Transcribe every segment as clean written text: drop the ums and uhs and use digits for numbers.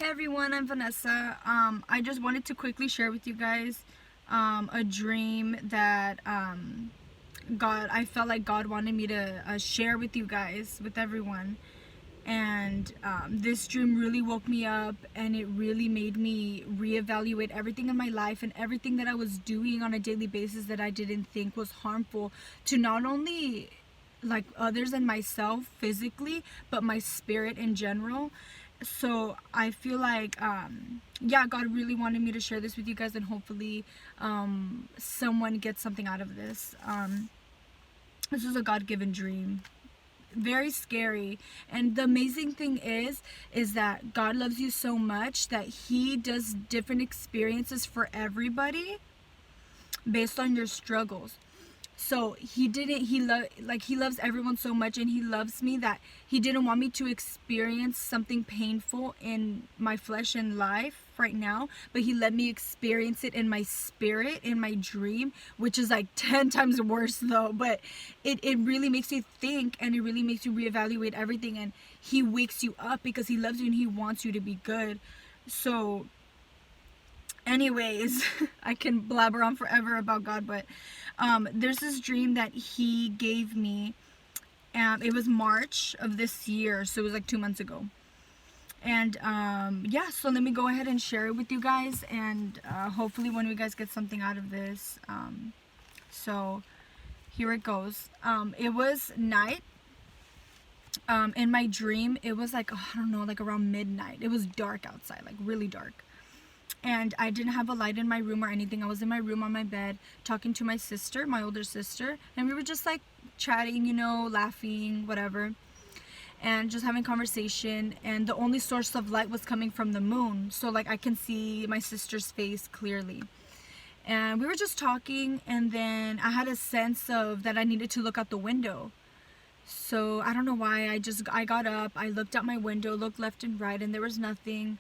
Hey everyone, I'm Vanessa. I just wanted to quickly share with you guys a dream that I felt like God wanted me to share with you guys, with everyone. And this dream really woke me up, and it really made me reevaluate everything in my life and everything that I was doing on a daily basis that I didn't think was harmful to not only like others and myself physically, but my spirit in general. So I feel like yeah, God really wanted me to share this with you guys, and hopefully someone gets something out of this. This is a God-given dream, very scary. And the amazing thing is that God loves you so much that he does different experiences for everybody based on your struggles. So he loves everyone so much, and he loves me, that he didn't want me to experience something painful in my flesh and life right now, but he let me experience it in my spirit, in my dream, which is like 10 times worse though. But it really makes you think, and it really makes you reevaluate everything, and he wakes you up because he loves you and he wants you to be good. So anyways, I can blabber on forever about God, but there's this dream that he gave me. It was March of this year, so it was like 2 months ago. And yeah, so let me go ahead and share it with you guys, and hopefully one of you guys get something out of this. So here it goes. It was night. In my dream, it was like, I don't know, like around midnight. It was dark outside, like really dark. And I didn't have a light in my room or anything. I was in my room on my bed talking to my sister, my older sister, and we were just like chatting, laughing, whatever, and just having conversation. And the only source of light was coming from the moon, so like I can see my sister's face clearly. And we were just talking, and then I had a sense of that I needed to look out the window. So I don't know why, I got up, I looked out my window, looked left and right, and there was nothing.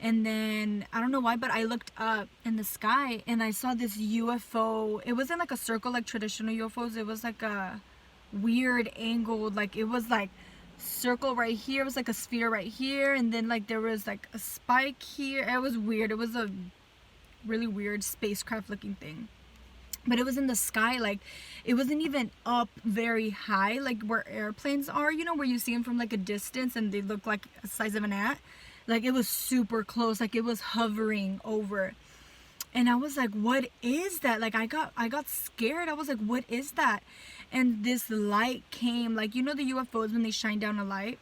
And then I don't know why, but I looked up in the sky and I saw this UFO. It wasn't like a circle like traditional UFOs. It was like a weird angled, like it was like circle right here. It was like a sphere right here, and then like there was like a spike here. It was weird. It was a really weird spacecraft looking thing. But it was in the sky, like it wasn't even up very high, like where airplanes are, where you see them from like a distance and they look like the size of an ant. Like it was super close, like it was hovering over. And I was like, what is that? Like I got scared. I was like, what is that? And this light came, like the UFOs when they shine down a light.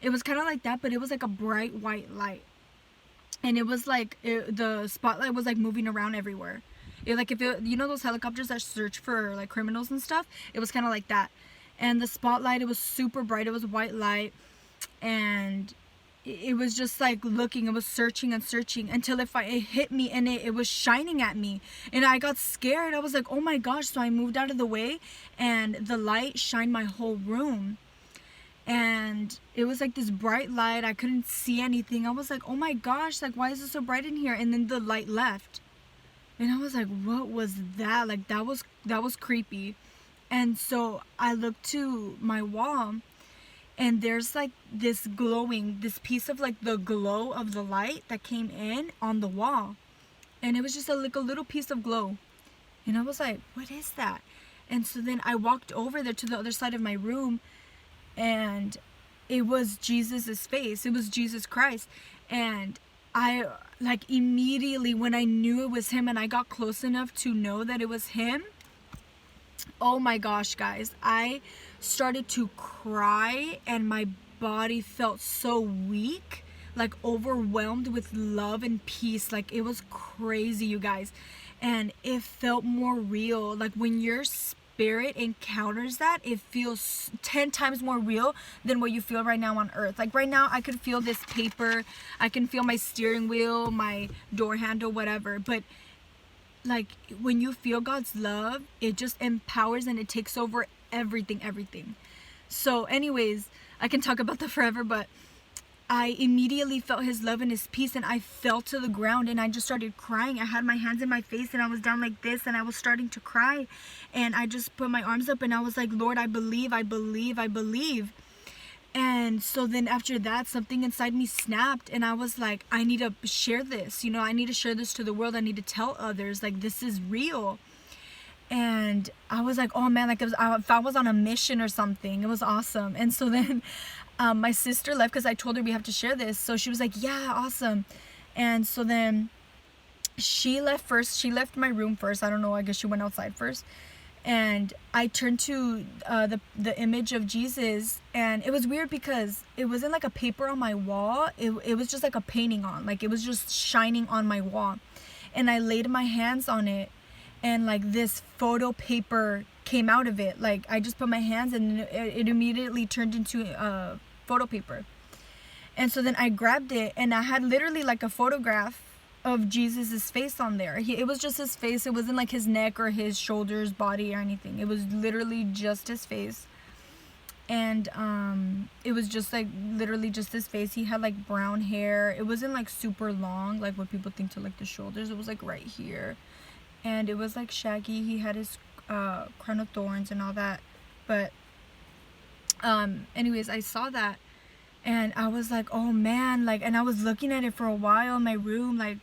It was kind of like that, but it was like a bright white light. And it was like the spotlight was like moving around everywhere. Like if those helicopters that search for like criminals and stuff, it was kind of like that. And the spotlight, it was super bright. It was white light, and it was just like looking, it was searching and searching until it hit me, and it was shining at me, and I got scared. I was like, oh my gosh. So I moved out of the way, and the light shined my whole room, and it was like this bright light. I couldn't see anything. I was like, oh my gosh, like why is it so bright in here? And then the light left, and I was like, what was that? Like that was creepy. And so I looked to my wall, and there's like this piece of like the glow of the light that came in on the wall, and it was just like a little piece of glow. And I was like, what is that? And so then I walked over there to the other side of my room, and it was Jesus's face. It was Jesus Christ. And I like immediately, when I knew it was him and I got close enough to know that it was him, oh my gosh, guys, I started to cry, and my body felt so weak, like overwhelmed with love and peace. Like it was crazy, you guys. And it felt more real. Like when your spirit encounters that, it feels 10 times more real than what you feel right now on earth. Like right now I could feel this paper, I can feel my steering wheel, my door handle, whatever. But like when you feel God's love, it just empowers and it takes over everything. So anyways, I can talk about that forever, but I immediately felt his love and his peace, and I fell to the ground and I just started crying. I had my hands in my face and I was down like this, and I was starting to cry, and I just put my arms up and I was like, Lord, I believe. And so then after that, something inside me snapped, and I was like, I need to share this. I need to share this to the world. I need to tell others, like, this is real. And I was like, oh man, like if I was on a mission or something. It was awesome. And so then my sister left because I told her we have to share this. So she was like, yeah, awesome. And so then she left first. She left my room first. I don't know. I guess she went outside first. And I turned to the image of Jesus, and it was weird because it wasn't like a paper on my wall. It was just like a painting on, like it was just shining on my wall. And I laid my hands on it, and like this photo paper came out of it. Like I just put my hands, and it immediately turned into photo paper. And so then I grabbed it, and I had literally like a photograph of Jesus's face on there. It was just his face. It wasn't like his neck or his shoulders, body, or anything. It was literally just his face. And it was just like literally just his face. He had like brown hair. It wasn't like super long like what people think to like the shoulders. It was like right here, and it was like shaggy. He had his crown of thorns and all that. But anyways, I saw that, and I was like, oh man, like, and I was looking at it for a while in my room, like,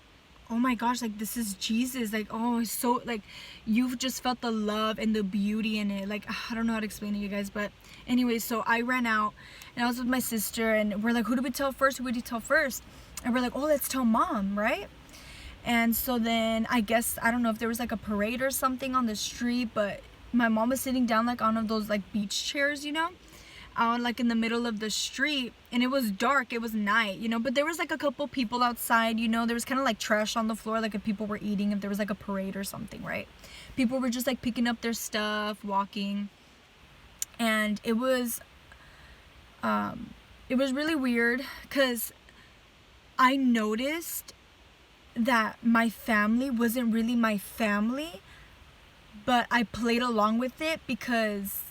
oh my gosh, like this is Jesus. Like, oh, so like you've just felt the love and the beauty in it. Like, I don't know how to explain it, you guys. But anyway, so I ran out, and I was with my sister, and we're like, who do we tell first? Who would you tell first? And we're like, oh, let's tell mom, right? And so then I guess, I don't know if there was like a parade or something on the street, but my mom was sitting down like on one of those like beach chairs, out like in the middle of the street, and it was dark. It was night, but there was like a couple people outside. There was kind of like trash on the floor, like if people were eating, if there was like a parade or something, right? People were just like picking up their stuff, walking. And it was really weird because I noticed that my family wasn't really my family, but I played along with it because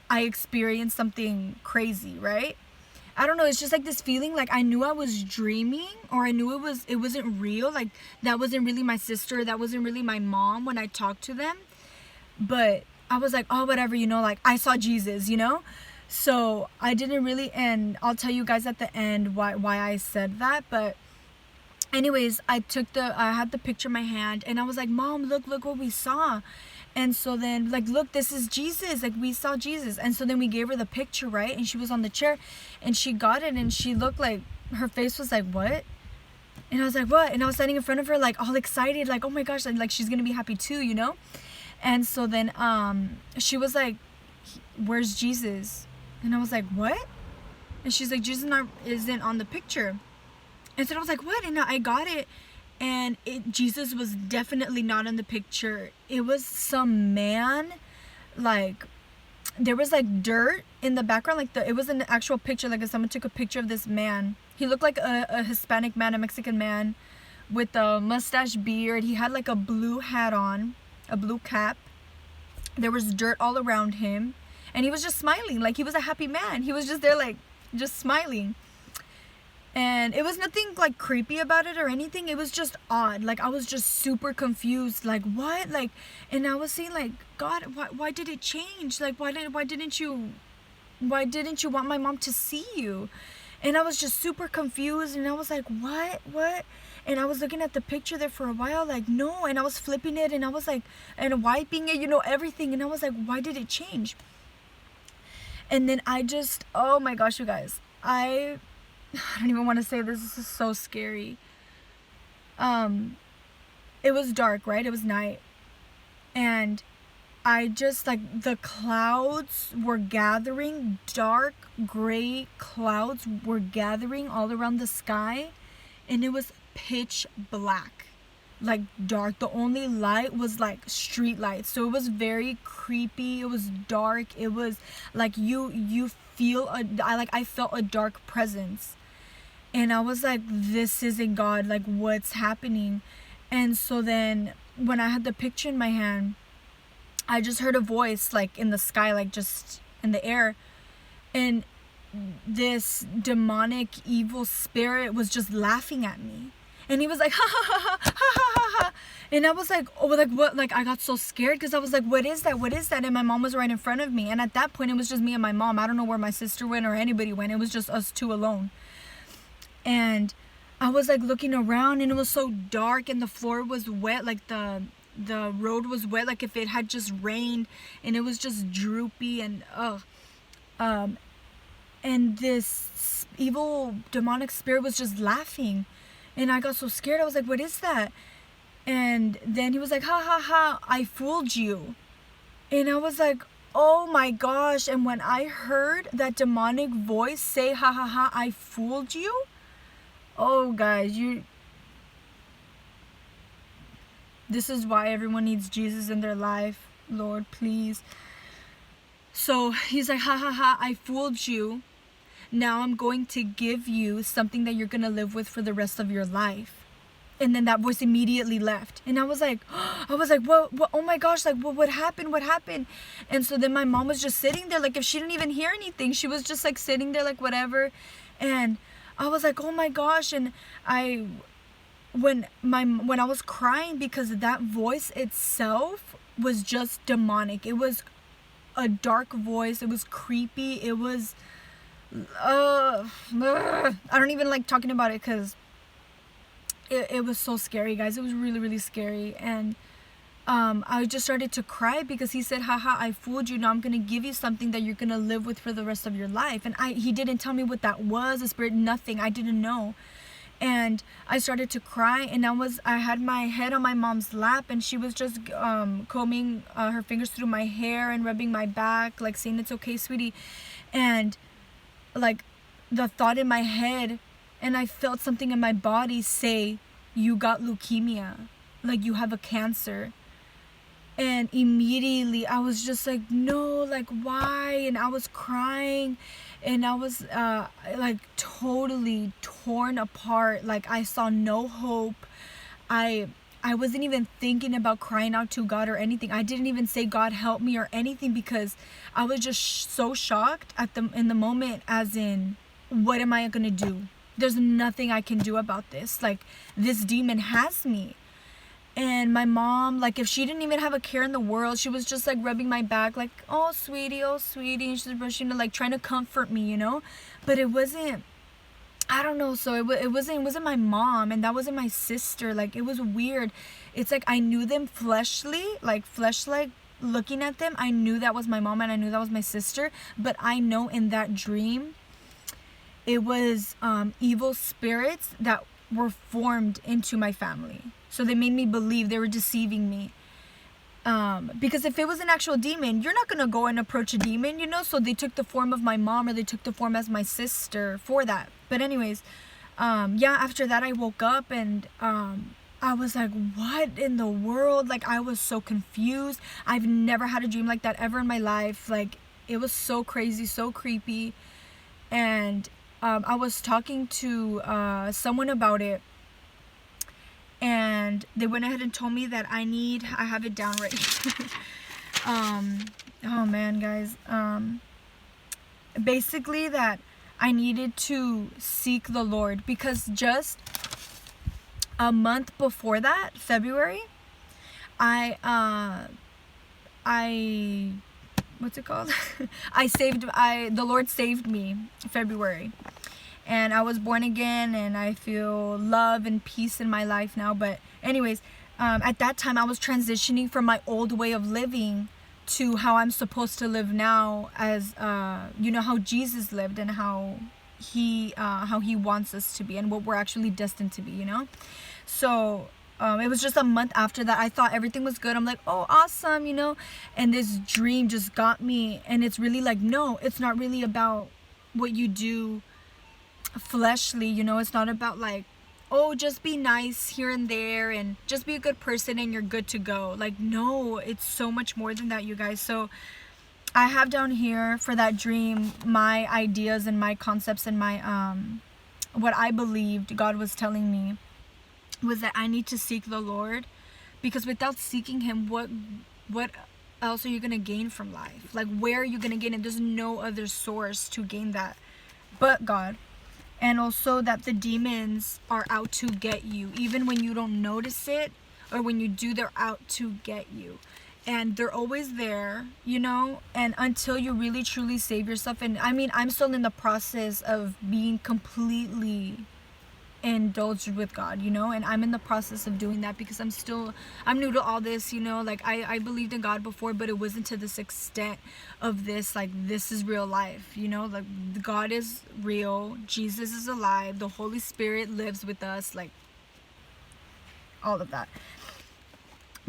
I experienced something crazy, right? I don't know, it's just like this feeling like I knew I was dreaming, or I knew it wasn't real, like that wasn't really my sister, that wasn't really my mom when I talked to them. But I was like, oh, whatever, like I saw Jesus, So I didn't really, and I'll tell you guys at the end why I said that. But anyways, I had the picture in my hand, and I was like, Mom, look what we saw. And so then, like, look, this is Jesus. Like, we saw Jesus. And so then we gave her the picture, right? And she was on the chair, and she got it, and she looked like, her face was like, what? And I was like, what? And I was standing in front of her, like, all excited, like, oh my gosh, like she's gonna be happy too, And so then she was like, where's Jesus? And I was like, what? And she's like, Jesus isn't on the picture. And so I was like, what? And I got it. And Jesus was definitely not in the picture. It was some man, like there was like dirt in the background, like it was an actual picture, like if someone took a picture of this man. He looked like a Hispanic man, a Mexican man with a mustache, beard. He had like a blue hat on, a blue cap. There was dirt all around him, and he was just smiling, like he was a happy man. He was just there, like just smiling. And it was nothing like creepy about it or anything. It was just odd. Like I was just super confused. Like what? Like, and I was saying like, God, why did it change? Like why didn't you want my mom to see you? And I was just super confused. And I was like, what? And I was looking at the picture there for a while, like no. And I was flipping it, and I was like, and wiping it, everything. And I was like, why did it change? And then I just, oh my gosh, you guys, I don't even want to say this. This is so scary. It was dark, right? It was night. And I just, like, the clouds were gathering. Dark, gray clouds were gathering all around the sky. And it was pitch black. Like, dark. The only light was, like, street lights. So it was very creepy. It was dark. It was, like, you feel, I felt a dark presence. And I was like, this isn't God, like what's happening? And so then when I had the picture in my hand, I just heard a voice like in the sky, like just in the air. And this demonic evil spirit was just laughing at me. And he was like, ha ha ha ha ha ha ha ha. And I was like, oh, like what? Like I got so scared because I was like, what is that? What is that? And my mom was right in front of me. And at that point, it was just me and my mom. I don't know where my sister went or anybody went. It was just us two alone. And I was like looking around, and it was so dark, and the floor was wet, like the road was wet, like if it had just rained, and it was just droopy, and and this evil demonic spirit was just laughing, and I got so scared. I was like, what is that? And then he was like, ha ha ha, I fooled you. And I was like, oh my gosh. And when I heard that demonic voice say, ha ha ha, I fooled you, oh guys, this is why everyone needs Jesus in their life. Lord, please. So he's like, ha ha ha, I fooled you. Now I'm going to give you something that you're going to live with for the rest of your life. And then that voice immediately left. And I was like, what, oh my gosh, like, what happened? What happened? And so then my mom was just sitting there, like, if she didn't even hear anything, she was just like sitting there, like, whatever. And I was like, oh my gosh. And when I was crying, because that voice itself was just demonic. It was a dark voice. It was creepy. It was, I don't even like talking about it, because it was so scary, guys. It was really, really scary. And I just started to cry because he said, haha, I fooled you. Now I'm going to give you something that you're going to live with for the rest of your life. And he didn't tell me what that was, the spirit, nothing. I didn't know. And I started to cry, and I had my head on my mom's lap, and she was just combing her fingers through my hair and rubbing my back, like saying, it's okay, sweetie. And like the thought in my head, and I felt something in my body say, you got leukemia, like you have a cancer. And immediately I was just like, no, like why? And I was crying, and I was like totally torn apart. Like I saw no hope. I wasn't even thinking about crying out to God or anything. I didn't even say, God help me or anything, because I was just so shocked in the moment, as in, what am I gonna do? There's nothing I can do about this. Like, this demon has me. And my mom, like, if she didn't even have a care in the world, she was just like rubbing my back, like, oh sweetie, and she's brushing, like trying to comfort me, you know. But it wasn't, I don't know. So it wasn't my mom, and that wasn't my sister. Like, it was weird. It's like I knew them fleshly, like looking at them, I knew that was my mom, and I knew that was my sister. But I know in that dream, it was evil spirits that were formed into my family. So they made me believe, they were deceiving me. Because if it was an actual demon, you're not going to go and approach a demon, you know? So they took the form of my mom, or they took the form as my sister for that. But anyways, yeah, after that I woke up, and I was like, what in the world? Like, I was so confused. I've never had a dream like that ever in my life. Like, it was so crazy, so creepy. And I was talking to someone about it, and they went ahead and told me that I have it down right here. Oh man, guys. Basically that I needed to seek the Lord, because just a month before that, February, what's it called? The Lord saved me February. And I was born again, and I feel love and peace in my life now. But anyways, at that time I was transitioning from my old way of living to how I'm supposed to live now, as you know, how Jesus lived, and how he wants us to be, and what we're actually destined to be, you know. So it was just a month after that. I thought everything was good. I'm like, oh, awesome, you know. And this dream just got me, and it's really like, no, it's not really about what you do fleshly, you know. It's not about like, oh, just be nice here and there, and just be a good person, and you're good to go. Like, no, it's so much more than that, you guys. So I have down here for that dream my ideas and my concepts, and my what I believed God was telling me was that I need to seek the Lord, because without seeking him, what else are you gonna gain from life? Like, where are you gonna gain it? There's no other source to gain that but God. and also that the demons are out to get you, even when you don't notice it, or when you do, they're out to get you. And they're always there, you know, and until you really truly save yourself. And I mean, I'm still in the process of being completely indulged with God, you know, and I'm in the process of doing that, because I'm new to all this, you know. Like I believed in God before, but it wasn't to this extent of this. Like, this is real life, you know. Like, God is real, Jesus is alive, the Holy Spirit lives with us, like all of that.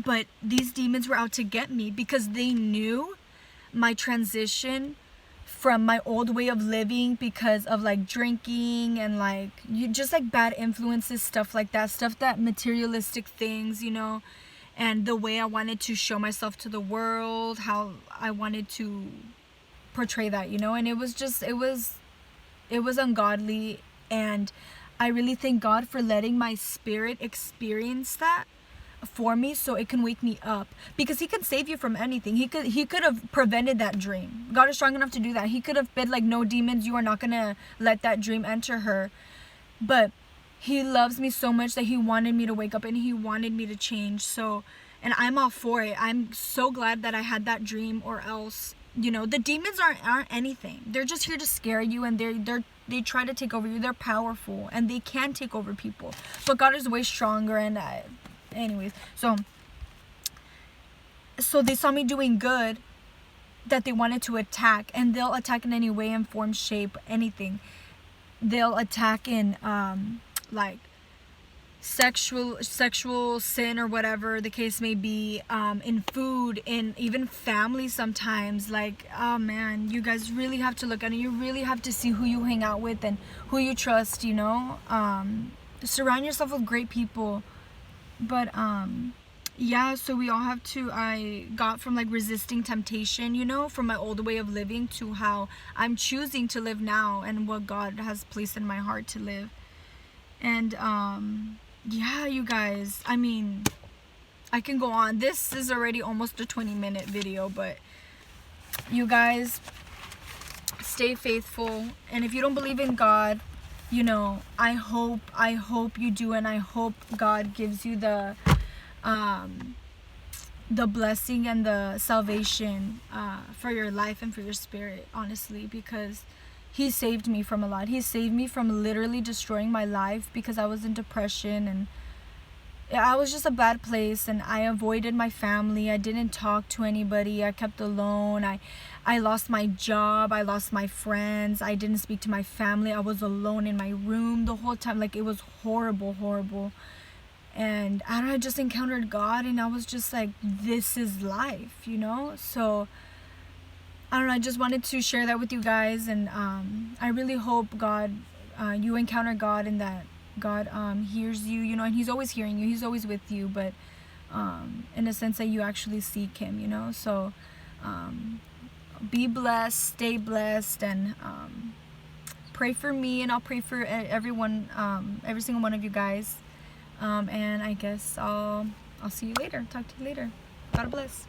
But these demons were out to get me, because they knew my transition from my old way of living, because of like drinking and like just like bad influences, stuff like that, stuff that materialistic things, you know, and the way I wanted to show myself to the world, how I wanted to portray that, you know. And it was ungodly. And I really thank God for letting my spirit experience that for me, so it can wake me up, because he could save you from anything. He could have prevented that dream. God is strong enough to do that. He could have been like, no, demons, you are not gonna let that dream enter her. But he loves me so much that he wanted me to wake up, and he wanted me to change. So, and I'm all for it. I'm so glad that I had that dream, or else, you know, the demons aren't anything. They're just here to scare you, and they try to take over you. They're powerful, and they can take over people, but God is way stronger. And anyways, so they saw me doing good, that they wanted to attack, and they'll attack in any way and form, shape, anything. They'll attack in like sexual sin, or whatever the case may be, in food, in even family sometimes. Like, oh man, you guys really have to look at it. You really have to see who you hang out with and who you trust, you know. Surround yourself with great people. But yeah, so we all have to, I got from like resisting temptation, you know, from my old way of living, to how I'm choosing to live now, and what God has placed in my heart to live. And yeah, you guys, I mean, I can go on. This is already almost a 20-minute video, but you guys, stay faithful. And if you don't believe in God, you know, I hope you do, and I hope God gives you the blessing and the salvation for your life and for your spirit, honestly, because he saved me from a lot. He saved me from literally destroying my life, because I was in depression, and I was just a bad place, and I avoided my family. I didn't talk to anybody. I kept alone. I lost my job. I lost my friends. I didn't speak to my family. I was alone in my room the whole time. Like, it was horrible. And I just encountered God, and I was just like, this is life, you know? So, I don't know, I just wanted to share that with you guys. And I really hope you encounter God, and that God hears you, you know, and he's always hearing you. He's always with you, but in a sense that you actually seek him, you know? So, be blessed, stay blessed, and pray for me, and I'll pray for everyone, every single one of you guys. And I guess I'll see you later. Talk to you later. God bless.